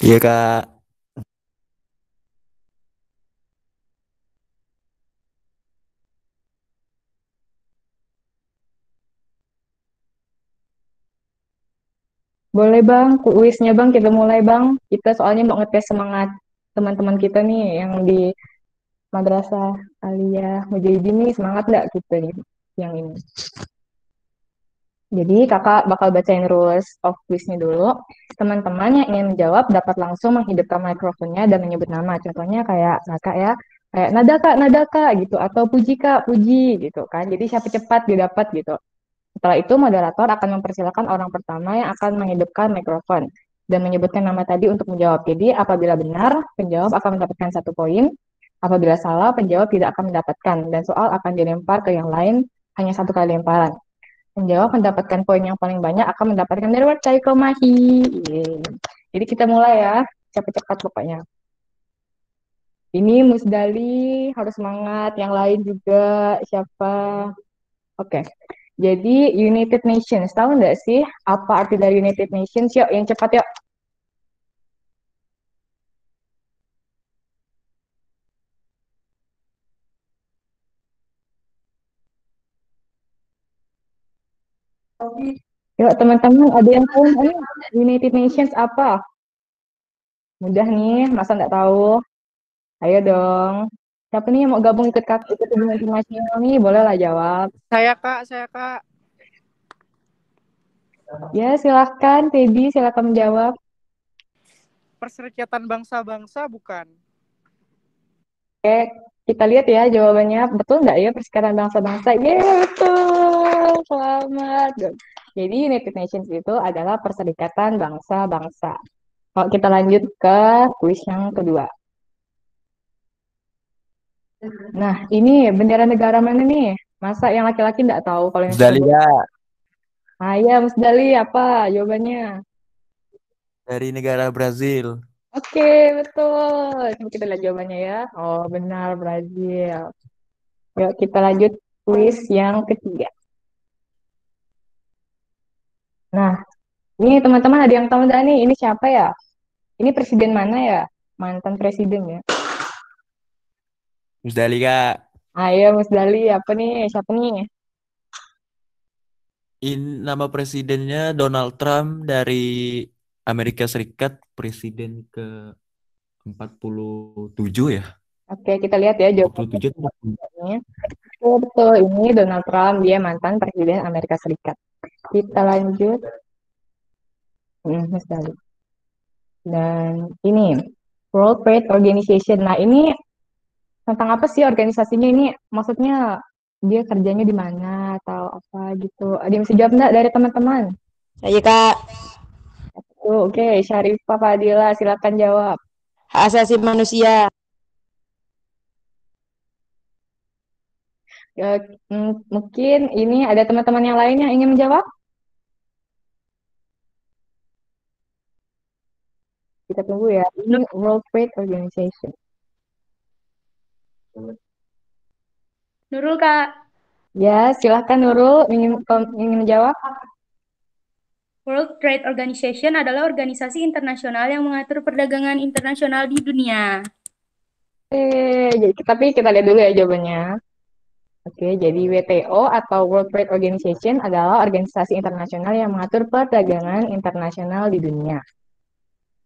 Iya kak, Boleh bang, kuisnya bang kita mulai bang. Kita soalnya mau ngetes semangat teman-teman kita nih yang di Madrasah Aliyah Mujahidin nih semangat nggak kita nih yang ini. Jadi kakak bakal bacain rules of quiznya dulu. Teman-teman yang ingin menjawab dapat langsung menghidupkan mikrofonnya dan menyebut nama. Contohnya kayak kakak ya, kayak nada kak gitu atau puji kak, puji gitu kan. Jadi siapa cepat didapat gitu. Setelah itu, moderator akan mempersilakan orang pertama yang akan menghidupkan mikrofon dan menyebutkan nama tadi untuk menjawab. Jadi, apabila benar, penjawab akan mendapatkan 1 poin. Apabila salah, penjawab tidak akan mendapatkan. Dan soal akan dilempar ke yang lain hanya 1 kali lemparan. Penjawab mendapatkan poin yang paling banyak akan mendapatkan reward cai komahi. Yeay. Jadi kita mulai ya. Cepat-cepat pokoknya. Ini Musdali harus semangat. Yang lain juga siapa? Oke. Jadi United Nations, tahu nggak sih apa arti dari United Nations? Yuk, yang cepat yuk. Yuk, teman-teman, ada yang tahu nggak nih United Nations apa? Mudah nih, masa nggak tahu? Ayo dong. Siapa nih yang mau gabung ikut hubungan internasional nih? Boleh lah jawab. Saya Kak. Ya, silahkan, Teddy, silahkan menjawab. Perserikatan bangsa-bangsa bukan? Oke, kita lihat ya jawabannya. Betul nggak ya Perserikatan Bangsa-Bangsa? Yeay, betul. Selamat. Jadi United Nations itu adalah Perserikatan Bangsa-Bangsa. Kalau kita lanjut ke kuis yang kedua. Nah, ini bendera negara mana nih? Masa yang laki-laki nggak tahu kalau yang Musdali cowok? kak, Ah ya, Mas Dali, apa jawabannya? dari negara Brazil. Oke, betul. Coba kita lihat jawabannya ya. Oh, benar, Brazil. Yuk, kita lanjut kuis yang ketiga. Nah, ini teman-teman ada yang tahu nggak nih? Ini siapa ya? Ini presiden mana ya? Mantan presiden ya. Musdali kak, Ayo, Mas Dali, apa nih? Siapa nih? nama presidennya Donald Trump dari Amerika Serikat, presiden ke 47 ya? Oke, kita lihat ya Empat puluh jawabannya. tujuh atau 40? Oh, betul, ini Donald Trump, dia mantan presiden Amerika Serikat. Kita lanjut, Mas Dali. Dan ini World Trade Organization. Nah, ini tentang apa sih organisasinya ini? Maksudnya dia kerjanya di mana atau apa gitu? Ada yang bisa jawab nggak dari teman-teman? Iya Kak, Oke, Syarifah Fadila, silakan jawab. hak asasi manusia. Ya, mungkin ini ada teman-teman yang lain yang ingin menjawab? Kita tunggu ya. Ini World Trade Organization. Nurul Kak, Ya, silahkan Nurul ingin menjawab. World Trade Organization adalah organisasi internasional yang mengatur perdagangan internasional di dunia. Tapi kita lihat dulu ya jawabannya. Oke, jadi WTO atau World Trade Organization adalah organisasi internasional yang mengatur perdagangan internasional di dunia.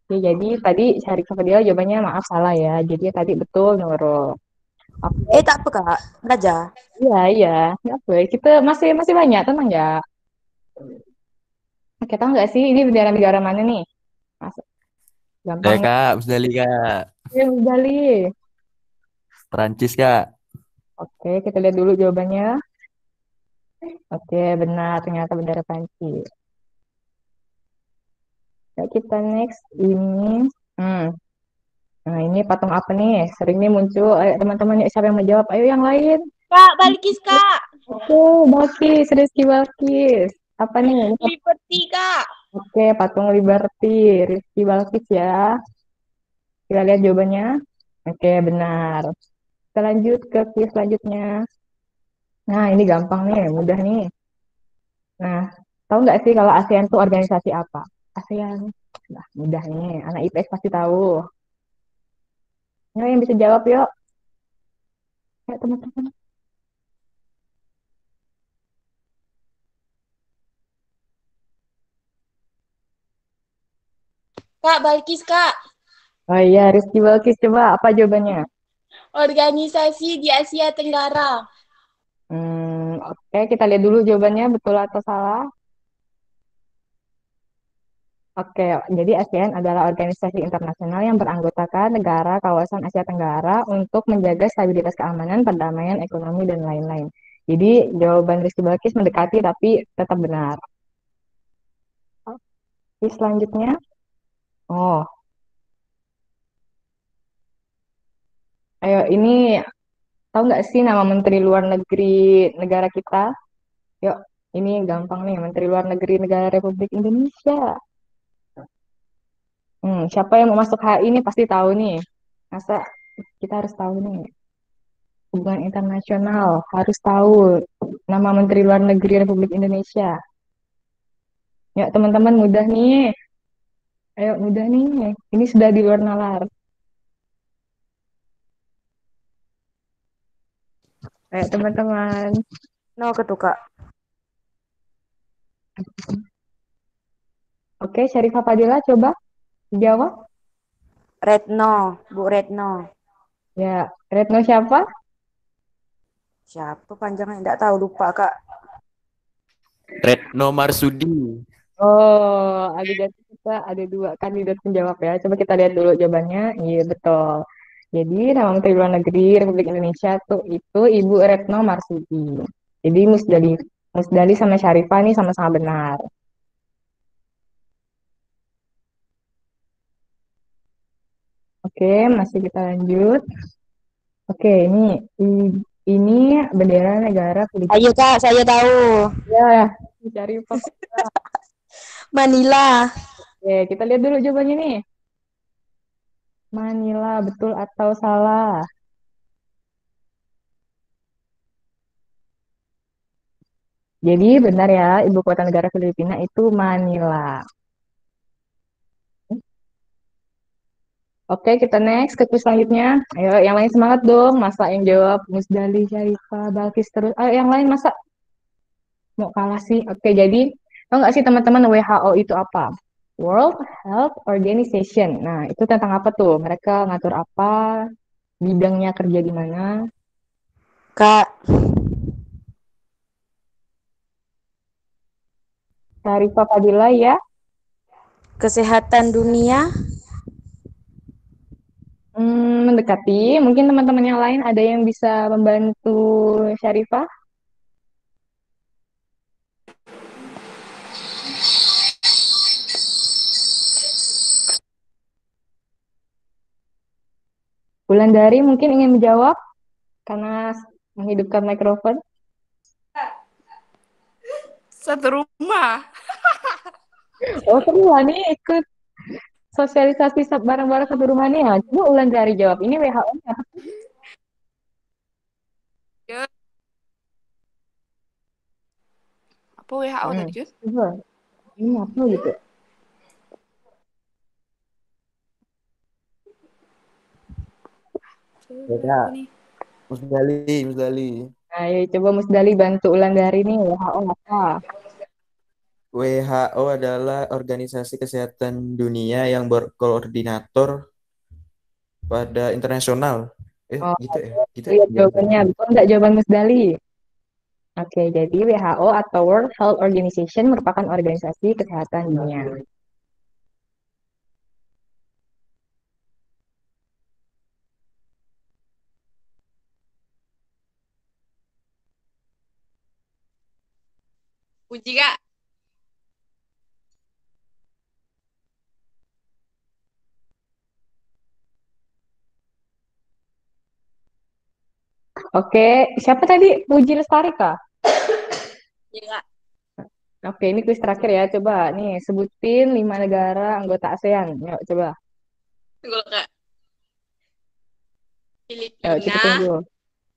Oke, jadi tadi Syarifah Fadila jawabannya maaf salah ya. Jadi tadi betul Nurul. Oke, Tak apa Kak, aja. iya iya. Nggak apa. Kita masih masih banyak, tenang ya. Oke, tahu nggak sih ini bendera negara mana nih? Mas, gampang Saya nih. kak, Musdali kak, Ya, Bali. Perancis kak. Oke, kita lihat dulu jawabannya. Oke, benar. Ternyata bendera Prancis. Ya, kita next ini. Hmm. Nah, ini patung apa nih? Sering nih muncul. Ayo, teman-teman, yuk, siapa yang mau jawab? Ayo, yang lain. Kak, Balikis Kak. Oke, Balkis, Rizky Balkis. Apa nih? Liberty Kak. Oke, patung Liberty. Rizky Balkis ya. Kita lihat jawabannya. Oke, benar. Kita lanjut ke quiz selanjutnya. Nah, ini gampang nih, mudah nih. Nah, tahu nggak sih kalau ASEAN itu organisasi apa? ASEAN. Nah, mudah nih. Anak IPS pasti tahu. Ayo yang bisa jawab yuk. Ya, teman-teman. Kak, Balkis, Kak. Oh iya, Rizky Balkis. Coba apa jawabannya? Organisasi di Asia Tenggara. Oke, kita lihat dulu jawabannya betul atau salah. Oke, jadi ASEAN adalah organisasi internasional yang beranggotakan negara kawasan Asia Tenggara untuk menjaga stabilitas keamanan, perdamaian, ekonomi, dan lain-lain. Jadi jawaban Rizky Balkis mendekati tapi tetap benar. Oke, selanjutnya. Oh, ayo ini tahu nggak sih nama Menteri Luar Negeri negara kita? Yuk, ini gampang nih, Menteri Luar Negeri Negara Republik Indonesia. Siapa yang mau masuk HI ini pasti tahu nih. Masa kita harus tahu nih. Hubungan internasional harus tahu nama Menteri Luar Negeri Republik Indonesia. Ya, teman-teman mudah nih. Ayo mudah nih. Ini sudah di luar nalar. Ayo teman-teman. No, ketu, Kak. Oke, Syarifah Fadila coba jawab. Retno, Bu Retno. Ya, Retno siapa? Siapa panjangnya? Enggak tahu, lupa, Kak. Retno Marsudi. Oh, jadi kita ada dua kandidat penjawab ya. Coba kita lihat dulu jawabannya. Iya, betul. Jadi nama Menteri Luar Negeri Republik Indonesia tuh itu Ibu Retno Marsudi. Jadi Musdali sama Syarifah nih sama-sama benar. Oke, masih kita lanjut. Oke, ini bendera negara Filipina. Ayo, Kak, saya tahu. Ya, Syarifah. Manila. Oke, kita lihat dulu jawabannya nih. Manila, betul atau salah? Jadi benar ya, ibu kota negara Filipina itu Manila. Oke, kita next ke quiz selanjutnya. Ayo, yang lain semangat dong. Masa yang jawab Musdali, Syarifah, Balkis terus. Ayo, yang lain masa mau kalah sih? Oke, jadi tau nggak sih teman-teman WHO itu apa? World Health Organization. Nah, itu tentang apa tuh? Mereka ngatur apa? Bidangnya kerja di mana? Kak, Syarifah Fadila ya. kesehatan dunia. Mendekati. Mungkin teman-teman yang lain ada yang bisa membantu Syarifah? Wulandari mungkin ingin menjawab karena menghidupkan mikrofon. Satu rumah. Oh, seru lah nih ikut sosialisasi bareng-bareng satu rumah nih ya. Coba Wulandari jawab. Ini WHO apa? Ya. Apa WHO tadi, Jun? Coba. Ini apa gitu? Ya, Kak. Musdali. Ayo coba Musdali bantu Wulandari nih. WHO apa? WHO adalah Organisasi Kesehatan Dunia yang berkoordinator pada internasional. Oh, Gitu ya. Gitu ya. lihat jawabannya. Betul nggak jawaban Musdali? Oke, jadi WHO atau World Health Organization merupakan organisasi kesehatan dunia. Puji, Kak. Oke, siapa tadi? Puji Lestari kah? Iya, Kak. Oke, ini kuis terakhir ya. Coba nih sebutin 5 negara anggota ASEAN. Yuk, coba. Tunggu, Kak. Yuk, kita Filipina, tunggu.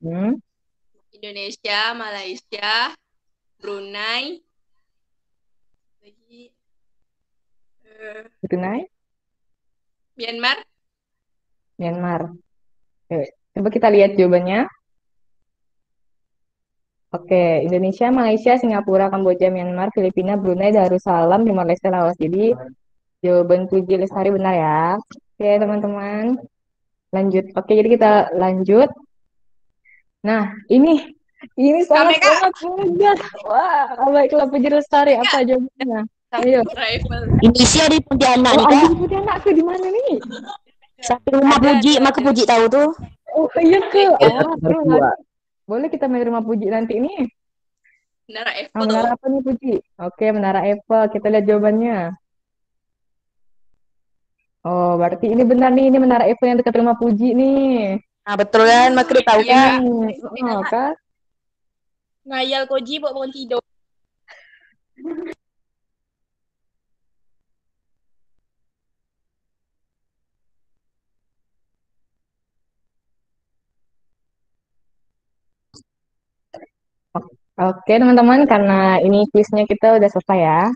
Hmm? Indonesia, Malaysia, Brunei, lagi Brunei, Myanmar. Myanmar. Oke, coba kita lihat jawabannya. Oke, Indonesia, Malaysia, Singapura, Kamboja, Myanmar, Filipina, Brunei, Darussalam, Timor Leste, Laos. Jadi jawaban Puji Lestari benar ya. Oke, teman-teman. Lanjut. Oke, jadi kita lanjut. Nah, ini sangat Kak. sangat mudah. Wah, baiklah Puji Lestari. Apa jawabannya? Ayo. Rifle. Indonesia di Pontianak Oh, nih kak. Adi Pontianak tuh di mana nih? Satu rumah Puji, maka Puji tahu tuh. Oh, iya ke. Daerah Oh, nomor seru 2. nanti. Boleh kita main rumah Puji nanti nih. Menara Ah, Eiffel. menara apa nih Puji? Oke, menara Eiffel. Kita lihat jawabannya. Oh, berarti ini benar nih. Ini menara Eiffel yang dekat rumah Puji nih. Nah betul kan, maka dia tahu Iya, kan. Oh, kan? Ngayal Koji buat bangun tidur. Oke, teman-teman, karena ini kuisnya kita udah selesai ya.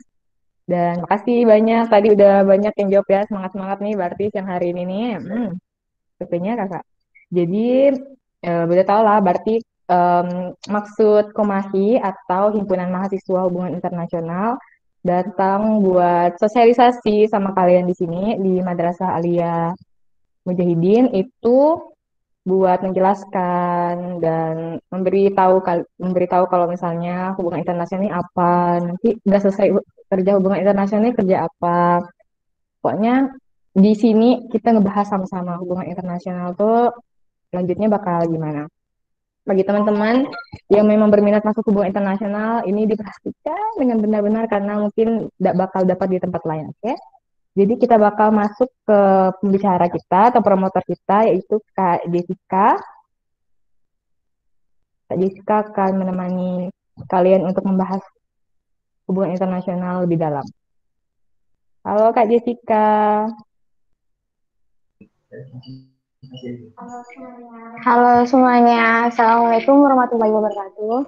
Dan makasih banyak. Tadi udah banyak yang jawab ya. Semangat-semangat nih berarti siang hari ini nih. Sepertinya kakak. Jadi, boleh tahu lah berarti em, maksud Komahi atau Himpunan Mahasiswa Hubungan Internasional datang buat sosialisasi sama kalian di sini di Madrasah Alia Mujahidin itu buat menjelaskan dan memberitahu kalau misalnya hubungan internasional ini apa, nanti udah selesai kerja hubungan internasional ini kerja apa. Pokoknya di sini kita ngebahas sama-sama hubungan internasional tuh lanjutnya bakal gimana. Bagi teman-teman yang memang berminat masuk hubungan internasional, ini diperhatikan dengan benar-benar karena mungkin tidak bakal dapat di tempat lain, oke? Jadi kita bakal masuk ke pembicara kita atau promotor kita yaitu Kak Jessica. Kak Jessica akan menemani kalian untuk membahas hubungan internasional lebih dalam. Halo Kak Jessica. Halo semuanya, Assalamualaikum warahmatullahi wabarakatuh.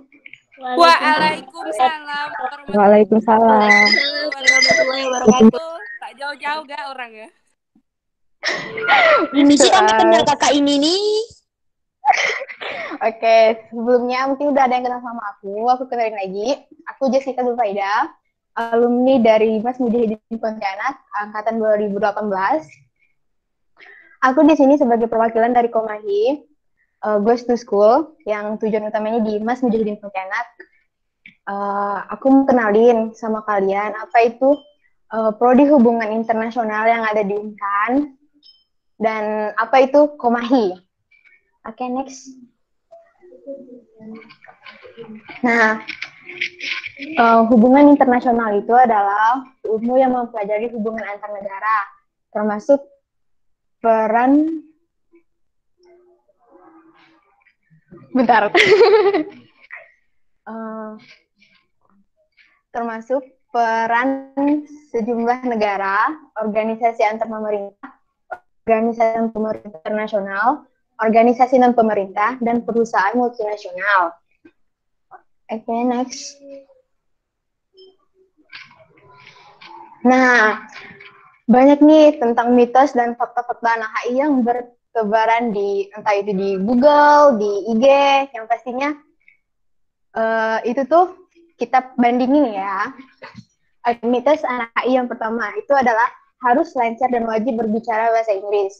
Waalaikumsalam Waalaikumsalam. Warahmatullahi wabarakatuh. Tak jauh-jauh gak orang ya? Ini sih kami kenal kakak ini nih. Oke, sebelumnya mungkin udah ada yang kenal sama aku kenalin lagi. Aku Jessica Zulfaida, alumni dari Mas Mujahidin Pontianak, angkatan 2018. Aku di sini sebagai perwakilan dari Komahi, Goes to School, yang tujuan utamanya di Mas Mujahidin Pontianak. Aku mau kenalin sama kalian apa itu Prodi Hubungan Internasional yang ada di UNCAN, dan apa itu Komahi. Oke, next. Nah, hubungan internasional itu adalah ilmu yang mempelajari hubungan antar negara, termasuk peran termasuk peran sejumlah negara, organisasi antar pemerintah, organisasi pemerintah internasional, organisasi non pemerintah, dan perusahaan multinasional. Oke, next. Nah, banyak nih tentang mitos dan fakta-fakta anak HI yang bertebaran di entah itu di Google, di IG, yang pastinya itu tuh kita bandingin ya. Mitos anak HI yang pertama itu adalah harus lancar dan wajib berbicara bahasa Inggris.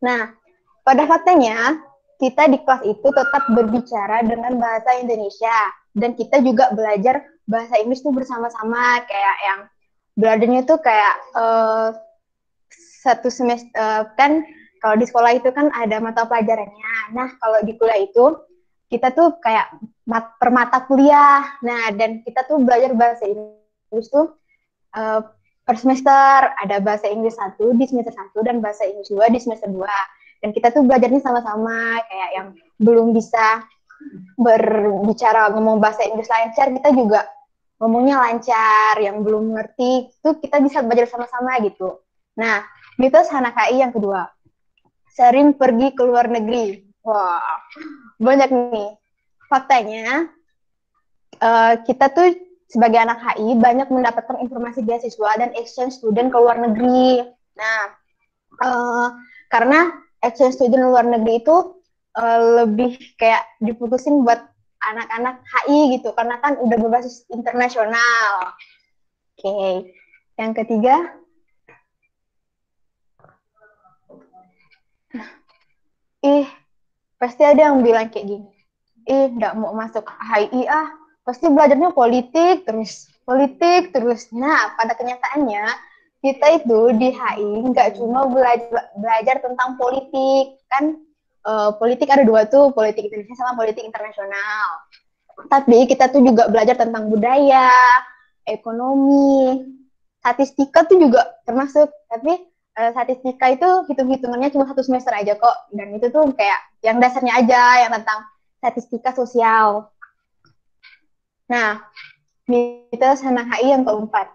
Nah, pada faktanya kita di kelas itu tetap berbicara dengan bahasa Indonesia dan kita juga belajar bahasa Inggris tuh bersama-sama, kayak yang belajarnya tuh kayak satu semester kan kalau di sekolah itu kan ada mata pelajarannya. Nah, kalau di kuliah itu kita tuh kayak per mata kuliah. Nah, dan kita tuh belajar bahasa Inggris tuh per semester, ada bahasa Inggris 1 di semester 1 dan bahasa Inggris 2 di semester 2. Dan kita tuh belajarnya sama-sama, kayak yang belum bisa berbicara ngomong bahasa Inggris lancar, kita juga ngomongnya lancar, yang belum ngerti itu kita bisa belajar sama-sama gitu. Nah, mitos anak HI yang kedua, sering pergi ke luar negeri. Wah, banyak nih. Faktanya kita tuh sebagai anak HI banyak mendapatkan informasi beasiswa dan exchange student ke luar negeri. Nah, karena exchange student luar negeri itu lebih kayak diputusin buat anak-anak HI gitu, karena kan udah berbasis internasional. Oke. Yang ketiga, pasti ada yang bilang kayak gini, nggak mau masuk HI pasti belajarnya politik terus. Nah, pada kenyataannya kita itu di HI nggak cuma belajar tentang politik, kan politik ada dua tuh, politik Indonesia sama politik internasional. Tapi kita tuh juga belajar tentang budaya, ekonomi, statistika tuh juga termasuk. Tapi statistika itu hitung-hitungannya cuma 1 semester aja kok, dan itu tuh kayak yang dasarnya aja, yang tentang statistika sosial. Nah, mitos anak HI yang keempat,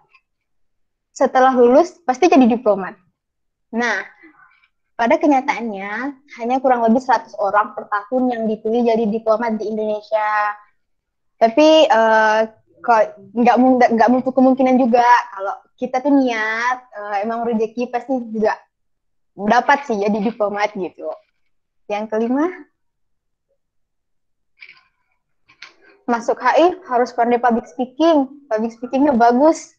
setelah lulus pasti jadi diplomat. Nah, pada kenyataannya hanya kurang lebih 100 orang per tahun yang dipilih jadi diplomat di Indonesia. Tapi nggak menutup kemungkinan juga kalau kita tuh niat, emang rezeki pasti juga dapat sih jadi diplomat gitu. Yang kelima, masuk HI harus pandai public speakingnya bagus.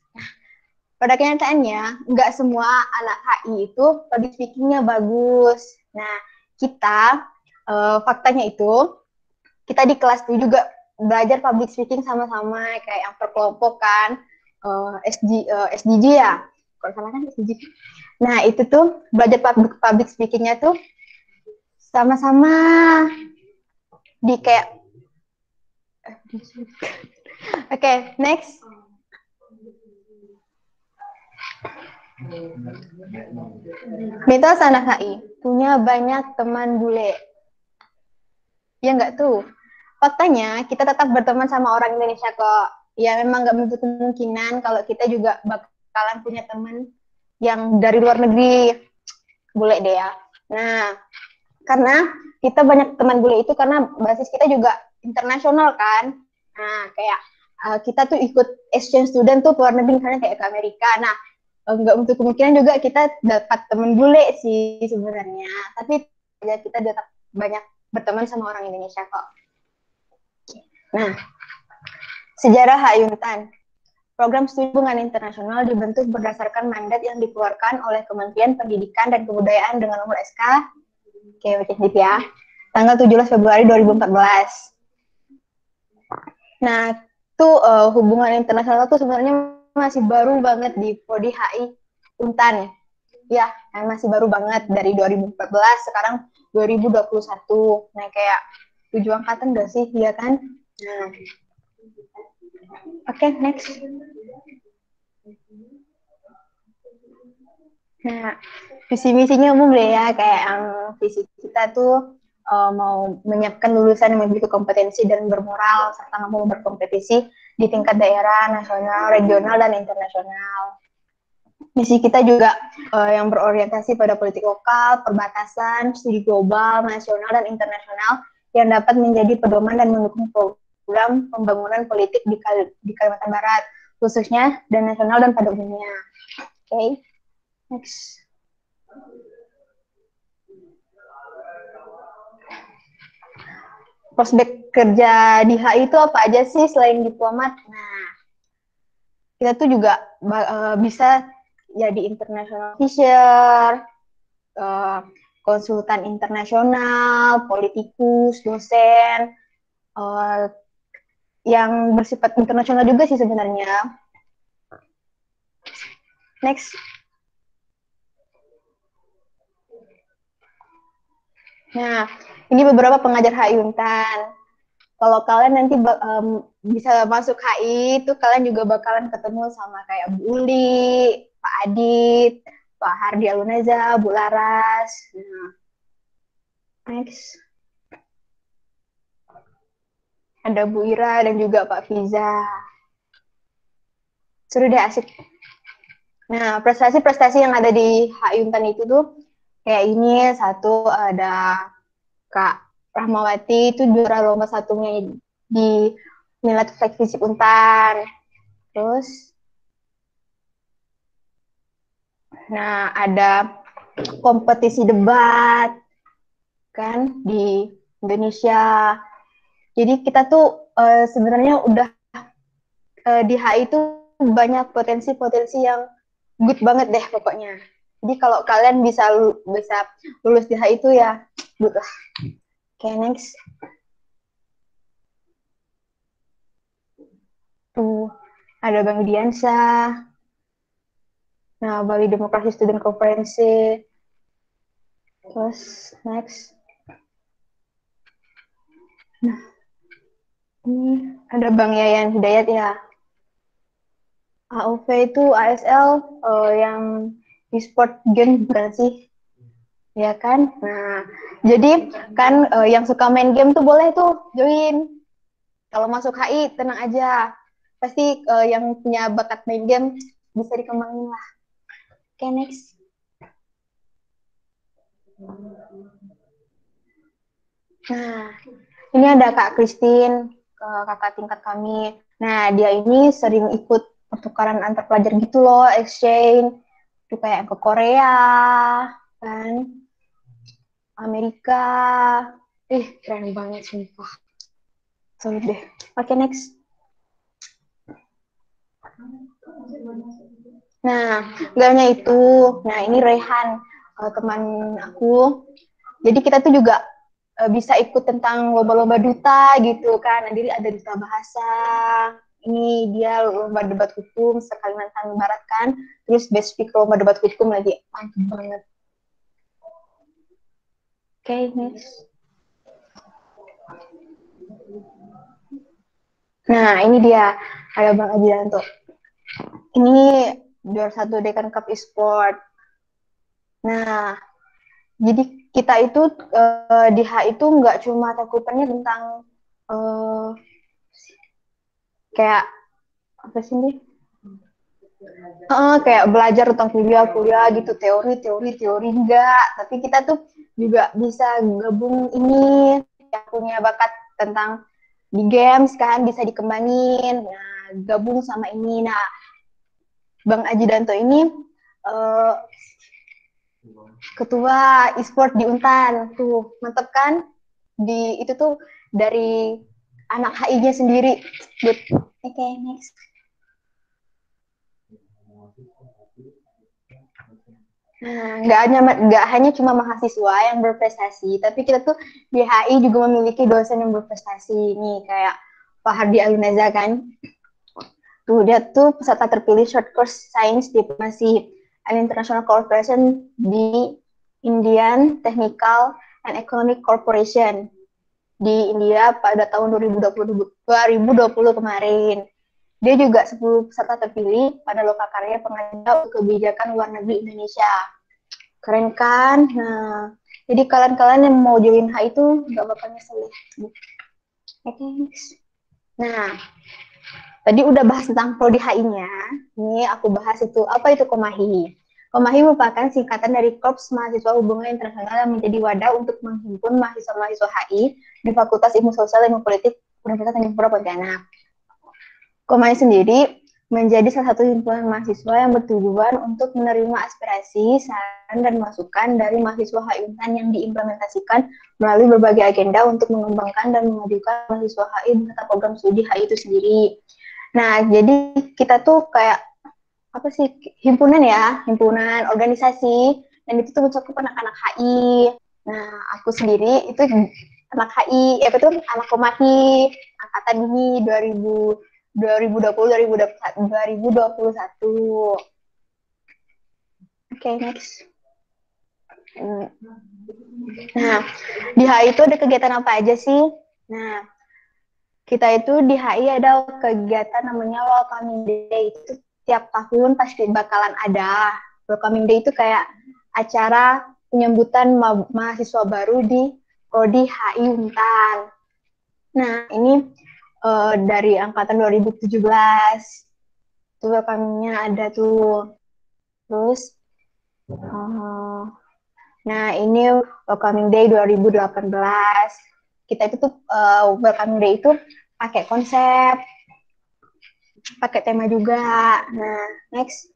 Pada kenyataannya nggak semua anak HI itu public speakingnya bagus. Nah, kita faktanya itu kita di kelas itu juga belajar public speaking sama-sama, kayak yang per kelompok kan, SDG ya, kalau salah kan SDG. Nah, itu tuh belajar public speakingnya tuh sama-sama di kayak Oke, next. Mitos anak HI punya banyak teman bule. Ya nggak tuh? Faktanya kita tetap berteman sama orang Indonesia kok. Ya memang nggak menutup kemungkinan kalau kita juga bakalan punya teman yang dari luar negeri. Bule deh ya. Nah, karena kita banyak teman bule itu karena basis kita juga internasional kan. Nah, kayak kita tuh ikut exchange student tuh ke luar negeri, misalnya kayak ke Amerika. Nah, nggak untuk kemungkinan juga kita dapat teman bule sih sebenarnya. Tapi ya kita tetap banyak berteman sama orang Indonesia kok. Nah, sejarah HI Untan. Program studi hubungan internasional dibentuk berdasarkan mandat yang dikeluarkan oleh Kementerian Pendidikan dan Kebudayaan dengan nomor SK, ya, tanggal 17 Februari 2014. Nah, tuh hubungan internasional tuh sebenarnya masih baru banget di Prodi HI Untan. Ya, masih baru banget dari 2014, sekarang 2021. Nah, kayak 7 angkatan udah sih, ya kan? Nah. Oke, next. Nah, visi misinya umum deh ya, kayak visi kita tuh mau menyiapkan lulusan yang memiliki kompetensi dan bermoral serta mampu berkompetisi di tingkat daerah, nasional, regional, dan internasional. Misi kita juga yang berorientasi pada politik lokal, perbatasan, studi global, nasional, dan internasional yang dapat menjadi pedoman dan mendukung program pembangunan politik di Kalimantan Barat, khususnya dan nasional dan pada umumnya. Oke, next. Prospek kerja di HI itu apa aja sih selain diplomat? Nah, kita tuh juga bisa jadi international officer, konsultan internasional, politikus, dosen, yang bersifat internasional juga sih sebenarnya. Next. Nah, ini beberapa pengajar HI Untan. Kalau kalian nanti bisa masuk HI, itu kalian juga bakalan ketemu sama kayak Bu Uli, Pak Adit, Pak Hardi Alunaza, Bu Laras. Nah, next. Ada Bu Ira dan juga Pak Fiza. Seru deh, asik. Nah, prestasi-prestasi yang ada di HI Untan itu tuh kayak ini, satu ada Kak Rahmawati, itu juara lomba satunya di Milad Flag Fisip Untan. Terus, nah ada kompetisi debat kan di Indonesia. Jadi kita tuh sebenarnya udah di HI itu banyak potensi-potensi yang good banget deh pokoknya. Jadi kalau kalian bisa lulus di HI itu ya good lah. Oke, next. Tuh, ada Bang Diansyah. Nah, Bali Demokrasi Student Conference. Terus, next. Nah, ini ada Bang Yayan Hidayat ya. AOV itu ASL yang e-sport game bukan sih? Ya kan? Nah, jadi kan yang suka main game tuh boleh tuh join. Kalau masuk HI tenang aja. Pasti yang punya bakat main game bisa dikembangin lah. Oke, next. Nah, ini ada Kak Christine, kakak tingkat kami. Nah, dia ini sering ikut pertukaran antar pelajar gitu loh, exchange. Itu kayak ke Korea, kan, Amerika. Keren banget sumpah. Sorry deh. Oke, next. Nah, gak hanya itu. Nah, ini Rehan, teman aku. Jadi kita tuh juga bisa ikut tentang lomba-lomba duta gitu kan. Jadi ada duta bahasa. Ini dia lomba debat hukum se-Kalimantan Barat kan. Terus best speaker lomba debat hukum lagi. Mantap banget. Oke, next. Nah, ini dia. Ada Bang Ajianto. Ini juara 1 Dekan Cup Esport. Nah, jadi kita itu di HI itu nggak cuma cakupannya tentang kayak apa sih nih? Kayak belajar tentang kuliah gitu, teori enggak. Tapi kita tuh juga bisa gabung ini yang punya bakat tentang di games kan bisa dikembangin. Nah, gabung sama ini. Nah, Bang Ajidanto ini ketua e-sport di Untan. Tuh, mantep kan? Itu tuh dari anak HI-nya sendiri. Good. Oke, next. Nah, nggak hanya cuma mahasiswa yang berprestasi, tapi kita tuh di HI juga memiliki dosen yang berprestasi. Nih, kayak Pak Hardi Aluneza kan. Tuh, dia tuh peserta terpilih short course Science Diplomacy and International Cooperation di Indian Technical and Economic Corporation di India pada tahun 2020 kemarin. Dia juga 10 peserta terpilih pada Lokakarya Pengada untuk Kebijakan Luar Negeri Indonesia. Keren kan? Nah, jadi kalian-kalian yang mau join HI itu nggak bakal nyesel ya. Oke, next. Nah, tadi udah bahas tentang prodi HI-nya. Ini aku bahas itu, apa itu Komahi? Komahi merupakan singkatan dari Korps Mahasiswa Hubungan Internasional yang menjadi wadah untuk menghimpun mahasiswa-mahasiswa HI di Fakultas Ilmu Sosial dan Ilmu Politik Universitas Tanjung Pura Pontianak. Komahi sendiri menjadi salah satu himpunan mahasiswa yang bertujuan untuk menerima aspirasi, saran, dan masukan dari mahasiswa HI Untan yang diimplementasikan melalui berbagai agenda untuk mengembangkan dan memajukan mahasiswa HI beserta program studi HI itu sendiri. Nah, jadi kita tuh kayak apa sih, himpunan organisasi, dan itu tuh mencakup anak-anak HI. Nah, aku sendiri itu anak HI, betul, anak Komahi, angkatan ini 2020-2021. Oke, next. Nah, di HI itu ada kegiatan apa aja sih? Nah, kita itu di HI ada kegiatan namanya Welcoming Day. Itu tiap tahun pasti bakalan ada. Welcoming Day itu kayak acara penyambutan mahasiswa baru di Prodi HI Untan. Nah, ini dari angkatan 2017. Itu welcoming-nya ada tuh. Terus, nah ini Welcoming Day 2018. Kita itu tuh Welcoming Day itu pakai konsep pakai tema juga. Nah, next.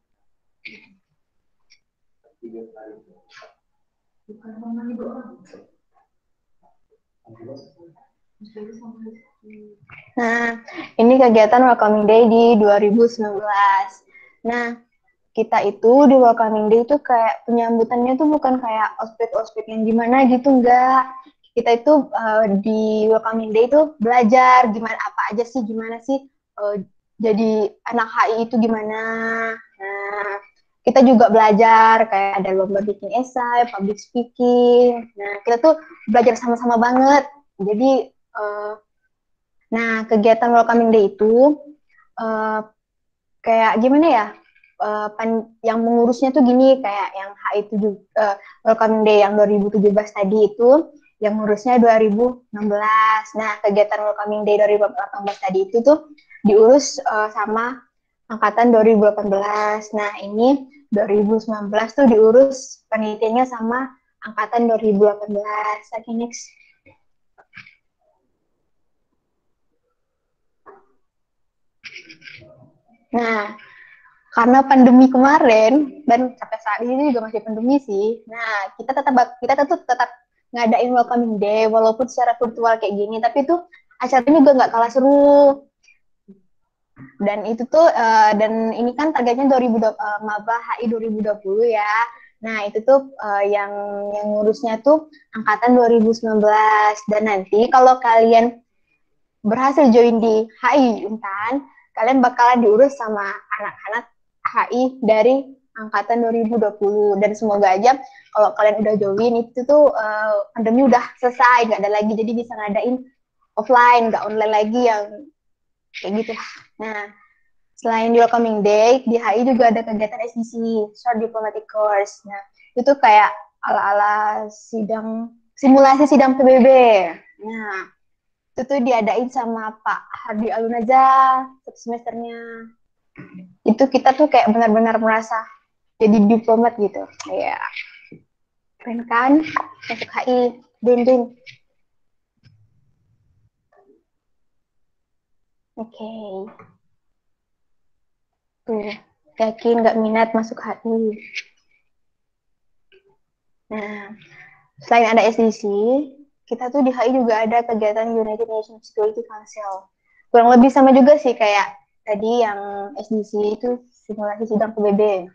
Nah, ini kegiatan Welcoming Day di 2019. Nah, kita itu di Welcoming Day itu kayak penyambutannya tuh bukan kayak ospek-ospek yang gimana gitu, enggak. Kita itu di Welcoming Day itu belajar gimana gimana sih jadi anak HI itu gimana. Nah, kita juga belajar kayak ada lomba bikin esai, public speaking. Nah, kita tuh belajar sama-sama banget. Jadi nah, kegiatan Welcoming Day itu kayak gimana ya? Yang mengurusnya tuh gini, kayak yang HI7 Welcoming Day yang 2017 tadi itu, yang ngurusnya 2016. Nah, kegiatan Welcoming Day 2018 tadi itu tuh diurus sama angkatan 2018. Nah, ini 2019 tuh diurus penelitiannya sama angkatan 2018. Oke, next. Nah, karena pandemi kemarin dan sampai saat ini juga masih pandemi sih. Nah, kita tetap ngadain Welcoming Day walaupun secara virtual kayak gini, tapi itu acaranya juga nggak kalah seru. Dan itu tuh dan ini kan targetnya 2020 Maba HI 2020 ya. Nah, itu tuh yang ngurusnya tuh angkatan 2019. Dan nanti kalau kalian berhasil join di HI Untan, kalian bakalan diurus sama anak-anak HI dari angkatan 2020. Dan semoga aja kalau kalian udah join itu tuh pandemi udah selesai, nggak ada lagi, jadi bisa ngadain offline, nggak online lagi yang kayak gitu. Nah, selain di Welcoming Day, di HI juga ada kegiatan SDC, Short Diplomatic Course. Nah, itu kayak ala-ala simulasi sidang PBB. Nah, itu tuh diadain sama Pak Hardi Alunaza satu semesternya. Itu kita tuh kayak benar-benar merasa jadi diplomat gitu. Ya, keren kan? Masuk HI, Din. Oke. Tuh, yakin nggak minat masuk HI. Nah, selain ada SDC, kita tuh di HI juga ada kegiatan United Nations Security Council. Kurang lebih sama juga sih kayak tadi yang SDC itu simulasi sidang PBB.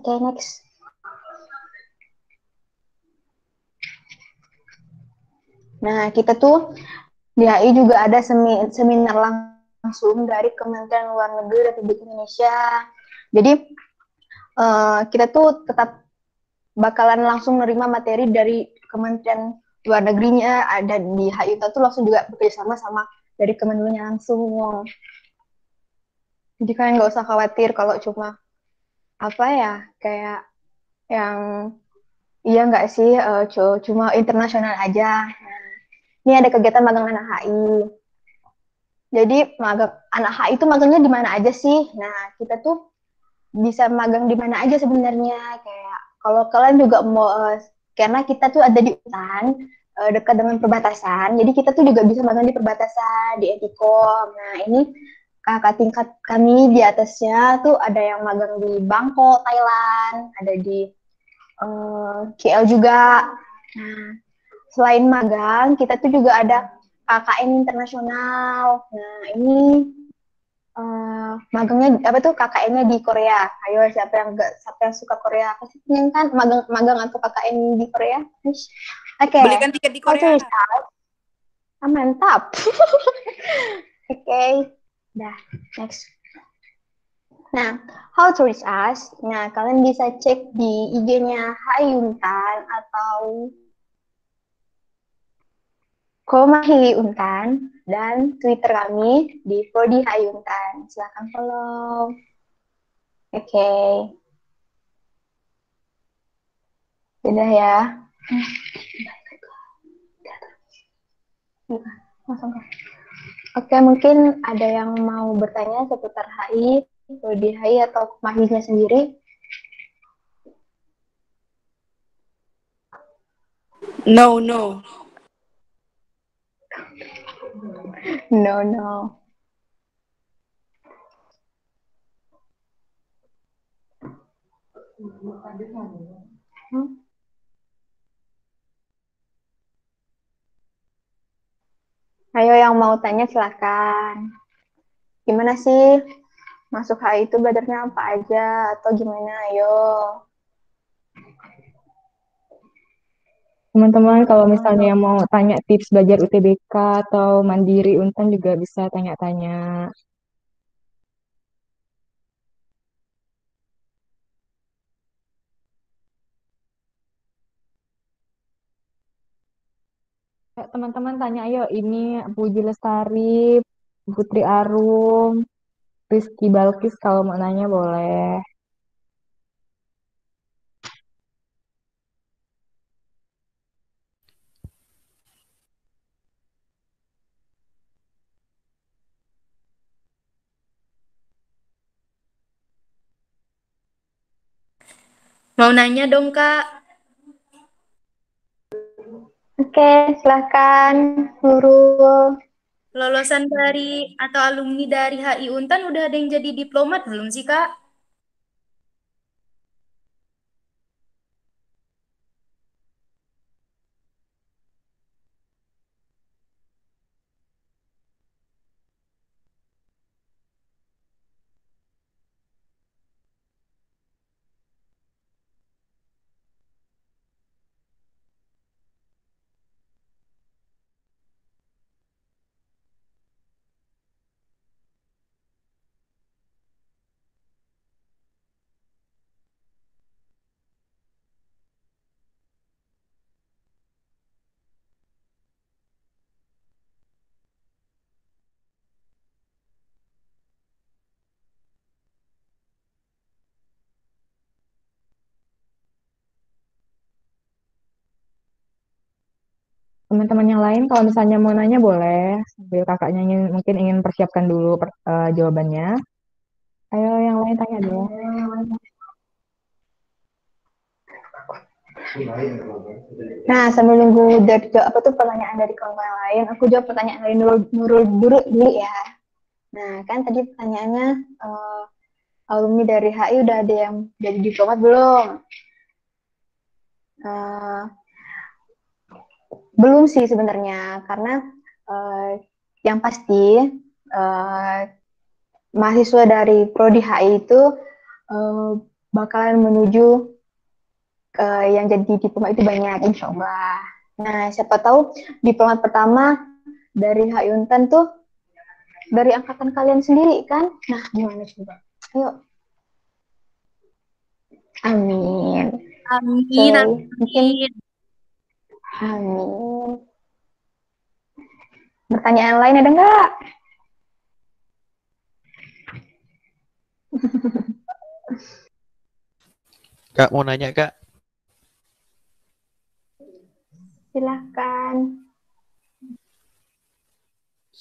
Oke, next. Nah, kita tuh di HI juga ada seminar langsung dari Kementerian Luar Negeri Republik Indonesia. Jadi kita tuh tetap bakalan langsung nerima materi dari Kementerian Luar Negerinya, ada di HI tuh langsung juga bekerjasama sama dari Kemenlunya langsung. Jadi kalian nggak usah khawatir kalau cuma apa ya kayak yang iya nggak sih cuma internasional aja. Ini ada kegiatan magang anak HI. Jadi anak HI itu magangnya di mana aja sih? Nah, kita tuh bisa magang di mana aja sebenarnya. Kayak kalau kalian juga mau, karena kita tuh ada di hutan dekat dengan perbatasan, jadi kita tuh juga bisa magang di perbatasan, di Etikom. Nah, ini kakak tingkat kami di atasnya tuh ada yang magang di Bangkok, Thailand, ada di KL juga. Nah, selain magang, kita tuh juga ada KKN internasional. Nah, ini magangnya apa tuh KKN-nya di Korea. Ayo siapa yang suka Korea? Pasti pengen kan magang atau KKN di Korea? Oke. Belikan tiket di Korea. Mantap. Oke. Dah, next. Nah, how to reach us? Nah, kalian bisa cek di IG-nya HI Untan atau Komahi Untan dan Twitter kami di Prodi HI Untan. Silahkan follow. Oke. Udah ya. Oke, mungkin ada yang mau bertanya seputar HI, Prodi HI atau Komahinya sendiri? No. No, no. Hmm? Ayo yang mau tanya silakan. Gimana sih masuk HI itu belajarnya apa aja atau gimana? Ayo. Teman-teman kalau misalnya mau tanya tips belajar UTBK atau Mandiri Untan juga bisa tanya-tanya. Ya, teman-teman tanya ayo, ini Puji Lestari, Putri Arum, Rizky Balkis kalau mau nanya boleh. Mau nanya dong, Kak. Oke, silakan Nurul. Lolosan dari atau alumni dari HI Untan udah ada yang jadi diplomat belum sih, Kak? Teman-teman yang lain kalau misalnya mau nanya boleh, sambil kakaknya mungkin ingin persiapkan dulu jawabannya. Ayo yang lain tanya dulu. Nah, sambil nunggu dari apa tuh pertanyaan dari kawan yang lain, aku jawab pertanyaan dari Nurul dulu ya. Nah, kan tadi pertanyaannya alumni dari HI udah ada yang jadi diplomat belum? Eh, belum sih sebenarnya, karena yang pasti mahasiswa dari Prodi HI itu bakalan menuju yang jadi diplomat itu banyak, insya Allah. Nah, siapa tahu diplomat pertama dari HI Untan tuh dari angkatan kalian sendiri kan? Nah, gimana coba? Ayo. Amin. Amin, Mungkin amin. amin. Pertanyaan lain ada nggak? Kak mau nanya Kak, Silahkan.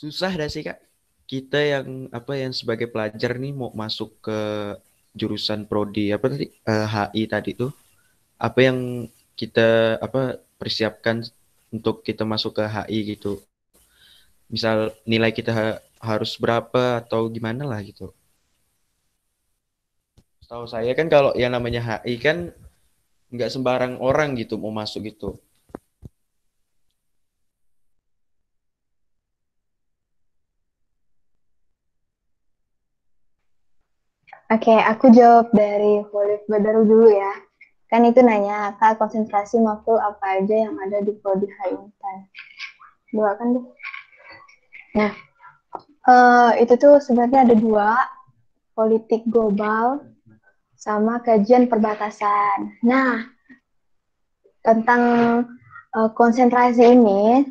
susah dah sih Kak kita yang yang sebagai pelajar nih mau masuk ke jurusan prodi apa tadi HI tadi tuh apa yang kita persiapkan untuk kita masuk ke HI gitu. Misal nilai kita harus berapa atau gimana lah gitu. Tahu saya kan kalau yang namanya HI kan nggak sembarang orang gitu mau masuk gitu. Oke, aku jawab dari Khalif Badaru dulu ya. Kan itu nanya, Kak, konsentrasi makul apa aja yang ada di Prodi HI Untan? Dua kan deh. Nah, itu tuh sebenarnya ada dua, politik global sama kajian perbatasan. Nah, tentang konsentrasi ini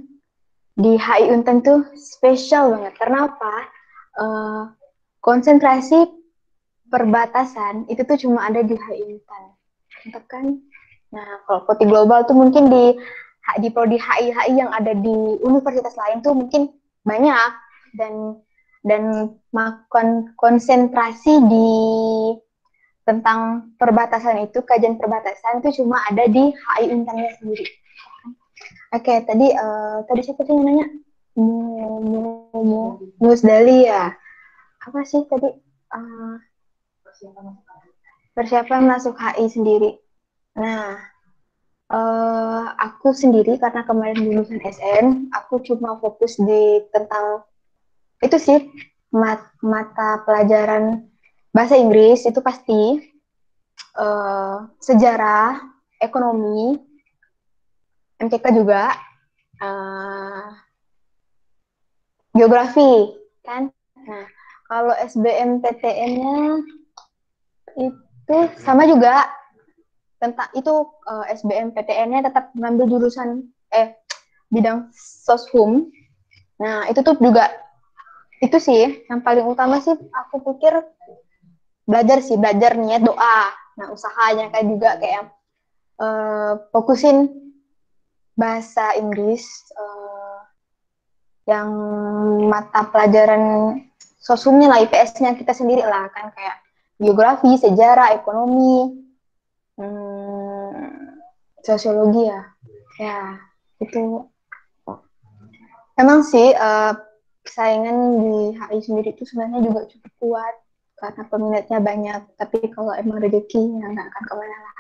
di HI Untan tuh spesial banget. Karena apa? Konsentrasi perbatasan itu tuh cuma ada di HI Untan. Mantap kan? Nah, kalau politik global tuh mungkin di prodi HI yang ada di universitas lain tuh mungkin banyak dan konsentrasi di tentang perbatasan itu, kajian perbatasan itu cuma ada di HI Untannya sendiri. Oke, tadi siapa sih yang nanya? Musdali ya. Apa sih tadi? Eh, persiapan masuk HI sendiri. Nah, aku sendiri karena kemarin lulusan SN, aku cuma fokus di tentang itu sih mata pelajaran bahasa Inggris itu pasti, sejarah, ekonomi, MTK juga, eh, geografi kan. Nah, kalau SBMPTN-nya itu sama juga tentang itu, SBMPTN-nya tetap mengambil jurusan bidang soshum. Nah, itu tuh juga itu sih yang paling utama sih aku pikir belajar niat doa. Nah, usahanya kayak juga kayak fokusin bahasa Inggris, yang mata pelajaran sosumnya lah, IPS-nya kita sendiri lah kan, kayak geografi, sejarah, ekonomi, sosiologi ya. Ya, itu emang sih, saingan di HI sendiri itu sebenarnya juga cukup kuat karena peminatnya banyak. Tapi kalau emang rezekinya nggak akan kemana lah.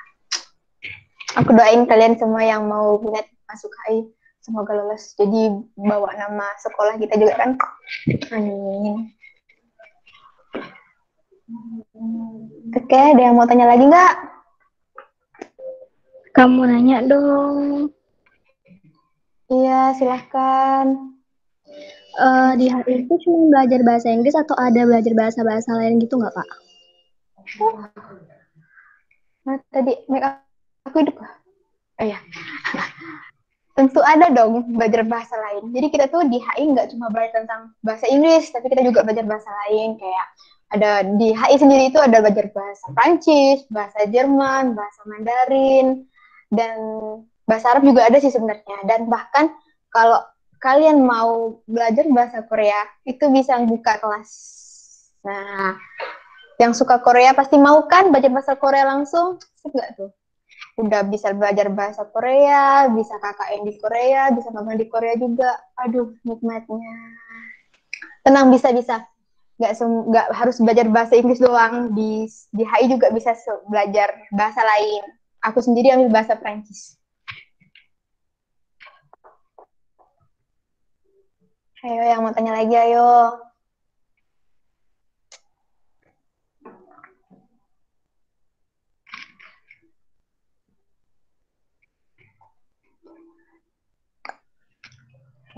Aku doain kalian semua yang mau minat masuk HI semoga lolos. Jadi bawa nama sekolah kita juga kan. Amin. Oke, ada yang mau tanya lagi nggak? Kamu nanya dong. Iya, silahkan. Di HI itu cuma belajar bahasa Inggris atau ada belajar bahasa-bahasa lain gitu nggak, Kak? Nah, tadi make aku hidup. Ya. Tentu ada dong belajar bahasa lain. Jadi kita tuh di HI nggak cuma belajar tentang bahasa Inggris, tapi kita juga belajar bahasa lain. Kayak ada di HI sendiri itu ada belajar bahasa Prancis, bahasa Jerman, bahasa Mandarin, dan bahasa Arab juga ada sih sebenarnya. Dan bahkan kalau kalian mau belajar bahasa Korea, itu bisa buka kelas. Nah, yang suka Korea pasti mau kan belajar bahasa Korea langsung? Enggak tuh. Udah bisa belajar bahasa Korea, bisa KKN di Korea, bisa magang di Korea juga. Aduh, nikmatnya. Tenang, bisa. Nggak harus belajar bahasa Inggris doang. Di HI juga bisa belajar bahasa lain. Aku sendiri ambil bahasa Prancis. Ayo, yang mau tanya lagi, ayo.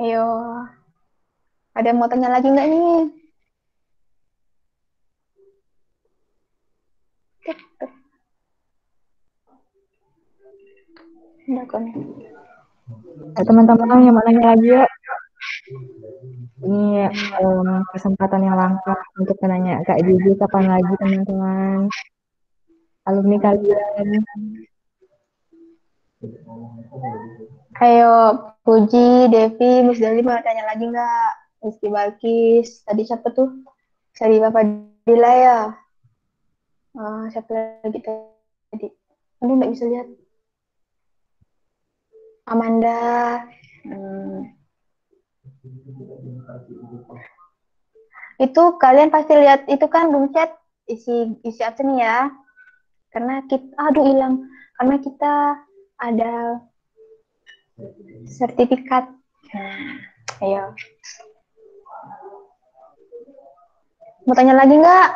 Ayo. Ada yang mau tanya lagi nggak nih? Udah kon. Teman-teman yang mau nanya lagi ya. Ini kesempatan yang langka untuk menanya Kak Jiji kapan lagi teman-teman. Alumni kalian. Ayo, Puji, Devi, Miss Dali mau tanya lagi nggak? Rizky Balkis, tadi siapa tuh? Sari Bapak Dila ya? Siapa lagi tadi? Aduh, nggak bisa lihat. Amanda. Itu kalian pasti lihat itu kan room chat isi absen ya. Karena kita, hilang. Karena kita ada sertifikat. Ayo. Mau tanya lagi nggak?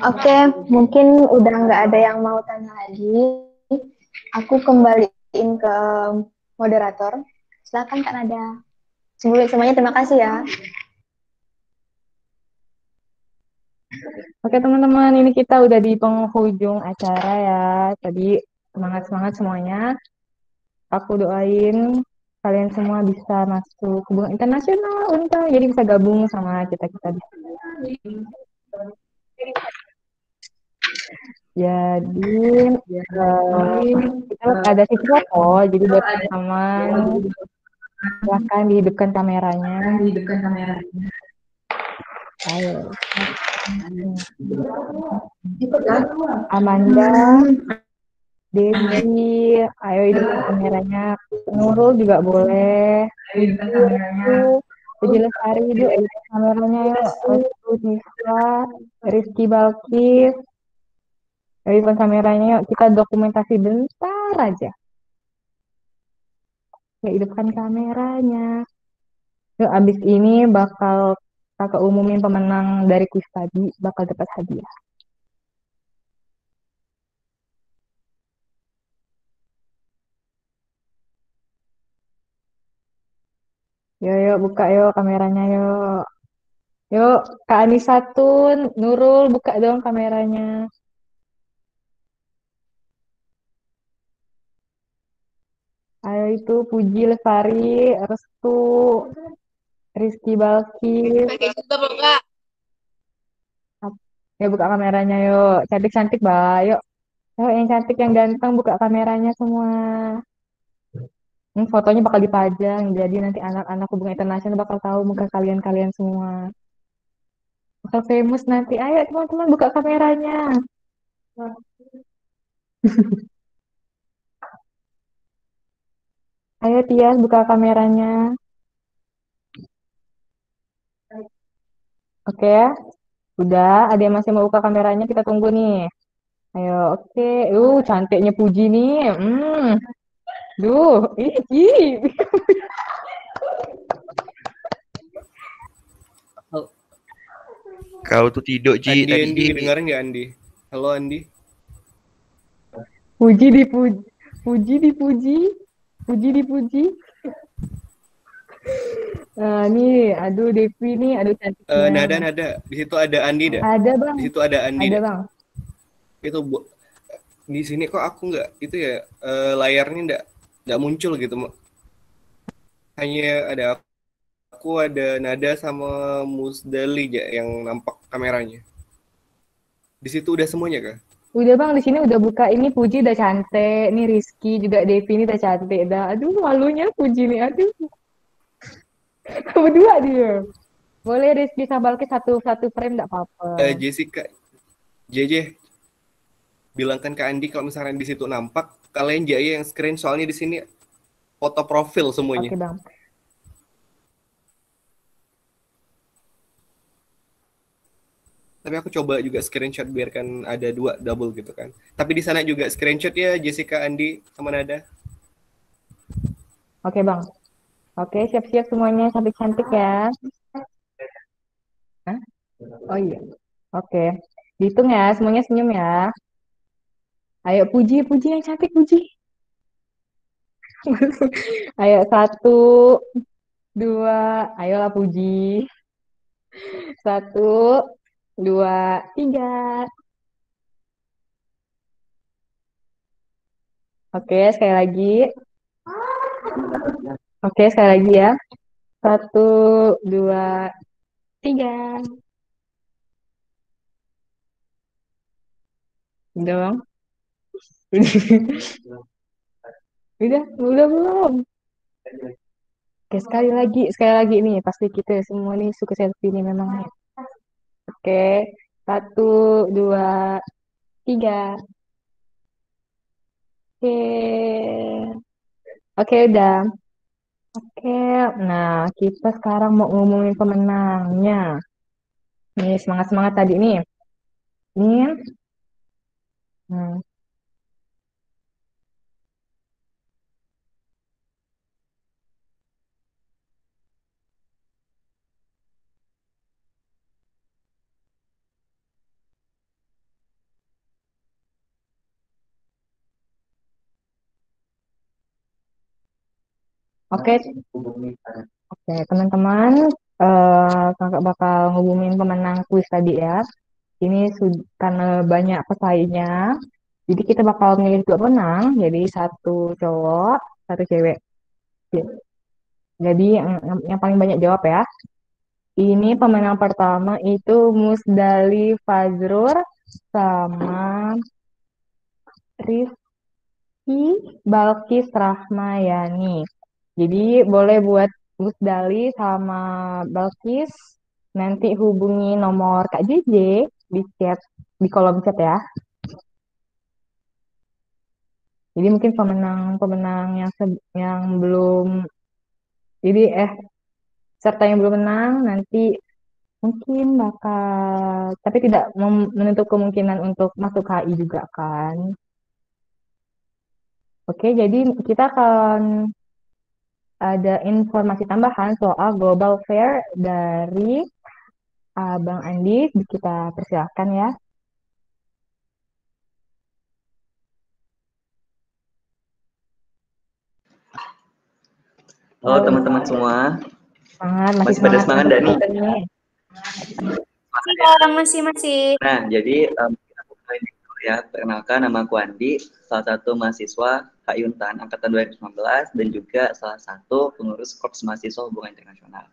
Oke, mungkin udah nggak ada yang mau tanya lagi. Aku kembaliin ke moderator. Silakan Kak Nada. Sebelumnya semuanya terima kasih ya. Oke teman-teman, ini kita udah di penghujung acara ya. Tadi semangat-semangat semuanya. Aku doain kalian semua bisa masuk hubungan internasional, Unpad. Jadi bisa gabung sama kita-kita di sini. Jadi kita ada sesi foto. Jadi buat teman-teman silahkan dihidupkan kameranya. Ayo. Amanda, Devi, ayo hidupkan kameranya. Nurul juga boleh. Puji Lestari, yuk hidupkan kameranya yuk. Restu Nisa, Rizky Balkis, hidupkan kameranya yuk. Kita dokumentasi bentar aja. Ya, hidupkan kameranya. Yuk, abis ini bakal kakak umumin pemenang dari kuis tadi bakal dapat hadiah. Yuk, yuk, buka yuk kameranya yuk. Yuk, Kak Anisatun, Nurul, buka dong kameranya. Ayo itu Puji Lestari, Restu, Rizky Balkis. Pakai juga mau nggak? Ya buka kameranya yuk. Cantik-cantik, Mbak. Yuk. Yuk, yang cantik, yang ganteng buka kameranya semua. Fotonya bakal dipajang, jadi nanti anak-anak hubungan internasional bakal tahu muka kalian-kalian semua. Bakal famous nanti. Ayo teman-teman buka kameranya. Ayo Tias buka kameranya. Oke, udah. Ada yang masih mau buka kameranya? Kita tunggu nih. Ayo, oke. Cantiknya Puji nih. Duh, ih. Kau tuh tidur, Ji. Andi, dengerin nggak Andi? Halo Andi. Puji dipuji. Puji dipuji. Puji dipuji. Nah, nih, aduh Devi nih, aduh cantiknya. Nada. Di situ ada Andi dah. Ada bang. Di situ ada Andi. Ada dah. bang. Itu di sini kok aku nggak itu ya layarnya nggak muncul gitu. Hanya ada aku, ada Nada sama Musdali ya yang nampak kameranya. Di situ udah semuanya kah? Udah bang, di sini udah buka. Ini Puji udah cantik, nih Rizky juga, Devi ini udah cantik dah. Aduh malunya Puji nih, aduh. Berdua dia. Boleh Rizky sama Balkis satu frame nggak apa-apa. Jessica, JJ, bilangkan ke Andi kalau misalnya di situ nampak, kalian Jaya yang screen soalnya di sini foto profil semuanya. Oke bang. Tapi aku coba juga screenshot biarkan ada 2 double gitu kan. Tapi di sana juga screenshot ya Jessica, Andi, sama Nada. Oke bang. Oke, siap-siap semuanya, cantik-cantik ya. Hah? Oh iya. Oke. Dihitung ya, semuanya senyum ya. Ayo Puji yang cantik Puji. Ayo 1, 2, ayolah Puji. 1, 2, 3. Oke, sekali lagi. Oke, sekali lagi ya. 1, 2, 3. Udah bang? Udah belum? Oke, sekali lagi nih. Pasti kita semua nih suka selfie nih memang nih. Oke, 1, 2, 3. Oke, udah. Oke, nah kita sekarang mau ngomongin pemenangnya. Nih, semangat-semangat tadi nih. Nih. Oke, teman-teman, kakak bakal ngumumin pemenang kuis tadi ya. ini karena banyak pesaingnya, jadi kita bakal milih dua pemenang, jadi satu cowok, satu cewek. Jadi yang paling banyak jawab ya. Ini pemenang pertama itu Musdali Fazrur sama Rizky Balkis Rahmayani. Jadi boleh buat Musdali sama Balkis nanti hubungi nomor Kak JJ di chat, di kolom chat ya. Jadi mungkin pemenang yang belum, jadi serta yang belum menang nanti mungkin bakal, tapi tidak menutup kemungkinan untuk masuk HI juga kan. Oke, jadi kita akan ada informasi tambahan soal Global Fair dari Bang Andi, kita persilahkan ya. Halo teman-teman semua. Semangat, masih pada semangat Dani? Masih. Nah, jadi aku mulai dulu ya. Perkenalkan, nama aku Andi, salah satu mahasiswa HI Untan angkatan 2019 dan juga salah satu pengurus Korps Mahasiswa Hubungan Internasional.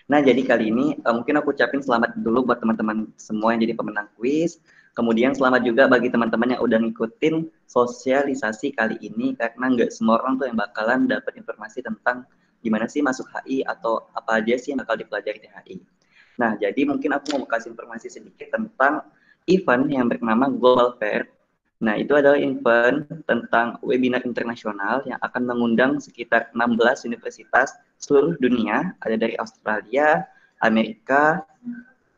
Nah, jadi kali ini mungkin aku ucapin selamat dulu buat teman-teman semua yang jadi pemenang kuis. Kemudian selamat juga bagi teman-teman yang udah ngikutin sosialisasi kali ini, karena nggak semua orang tuh yang bakalan dapat informasi tentang gimana sih masuk HI atau apa aja sih yang bakal dipelajari di HI. Nah, jadi mungkin aku mau kasih informasi sedikit tentang event yang bernama Global Fair. Nah, itu adalah event tentang webinar internasional yang akan mengundang sekitar 16 universitas seluruh dunia, ada dari Australia, Amerika,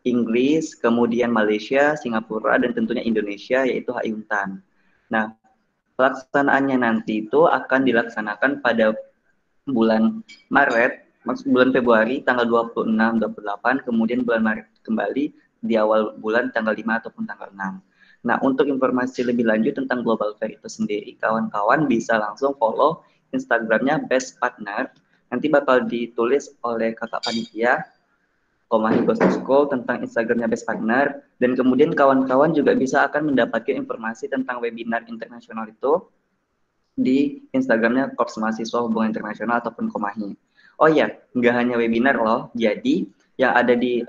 Inggris, kemudian Malaysia, Singapura, dan tentunya Indonesia, yaitu HI Untan. Nah, pelaksanaannya nanti itu akan dilaksanakan pada bulan Maret, maksud bulan Februari tanggal 26, 28, kemudian bulan Maret kembali di awal bulan tanggal 5 ataupun tanggal 6. Nah, untuk informasi lebih lanjut tentang Global Fair itu sendiri, kawan-kawan bisa langsung follow Instagramnya Best Partner. Nanti bakal ditulis oleh kakak panitia, Komahi Ghost School, tentang Instagramnya Best Partner. Dan kemudian kawan-kawan juga bisa akan mendapatkan informasi tentang webinar internasional itu di Instagramnya Korps Mahasiswa Hubungan Internasional ataupun Komahi. Oh iya, nggak hanya webinar loh, jadi yang ada di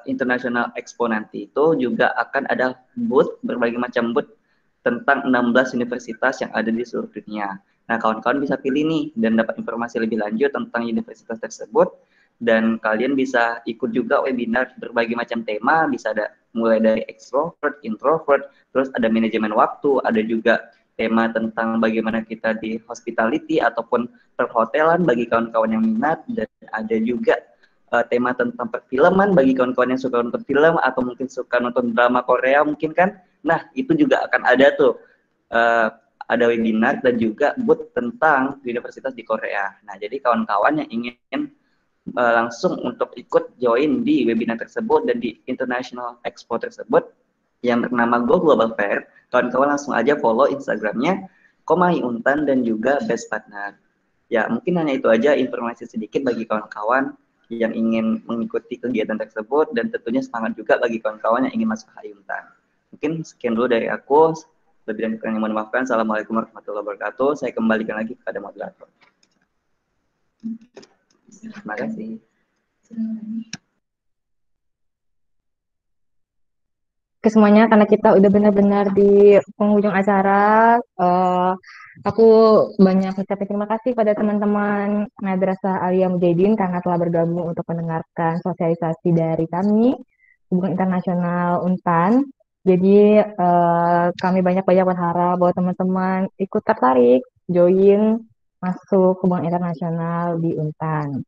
International Expo nanti itu juga akan ada booth, berbagai macam booth tentang 16 universitas yang ada di seluruh dunia. Nah, kawan-kawan bisa pilih nih dan dapat informasi lebih lanjut tentang universitas tersebut, dan kalian bisa ikut juga webinar berbagai macam tema, bisa ada mulai dari extrovert, introvert, terus ada manajemen waktu, ada juga tema tentang bagaimana kita di hospitality ataupun perhotelan bagi kawan-kawan yang minat, dan ada juga tema tentang perfilman bagi kawan-kawan yang suka nonton film atau mungkin suka nonton drama Korea mungkin kan. Nah, itu juga akan ada tuh ada webinar dan juga booth tentang universitas di Korea. Nah, jadi kawan-kawan yang ingin langsung untuk ikut join di webinar tersebut dan di International Expo tersebut yang bernama Go Global Fair, kawan-kawan langsung aja follow Instagramnya Komahi Untan dan juga Best Partner. Ya, mungkin hanya itu aja informasi sedikit bagi kawan-kawan yang ingin mengikuti kegiatan tersebut, dan tentunya semangat juga bagi kawan-kawan yang ingin masuk HI Untan. Mungkin sekian dulu dari aku. Lebih dan kurangnya mohon maafkan. Assalamualaikum warahmatullahi wabarakatuh. Saya kembalikan lagi kepada moderator. Terima kasih. Ke semuanya, karena kita udah benar-benar di penghujung acara, aku banyak ucapin terima kasih pada teman-teman Madrasah Aliyah Mujahidin karena telah bergabung untuk mendengarkan sosialisasi dari kami, Hubungan Internasional Untan. Jadi kami banyak-banyak berharap bahwa teman-teman ikut tertarik, join, masuk Hubungan Internasional di Untan.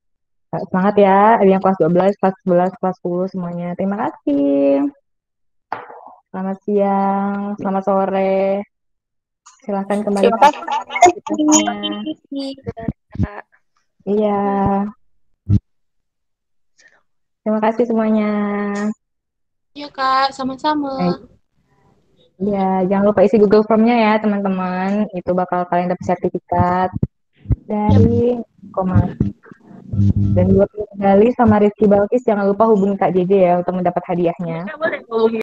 Semangat ya, yang kelas 12, kelas 11, kelas 10 semuanya. Terima kasih. Selamat siang, selamat sore. Silahkan kembali. Terima kasih. Iya. Terima kasih semuanya. Iya Kak, sama-sama. Iya, jangan lupa isi Google Form-nya ya teman-teman. Itu bakal kalian dapat sertifikat dari Komas. Dan buat Gali sama Rizky Balkis, jangan lupa hubungi Kak JJ ya untuk mendapat hadiahnya. Boleh hubungi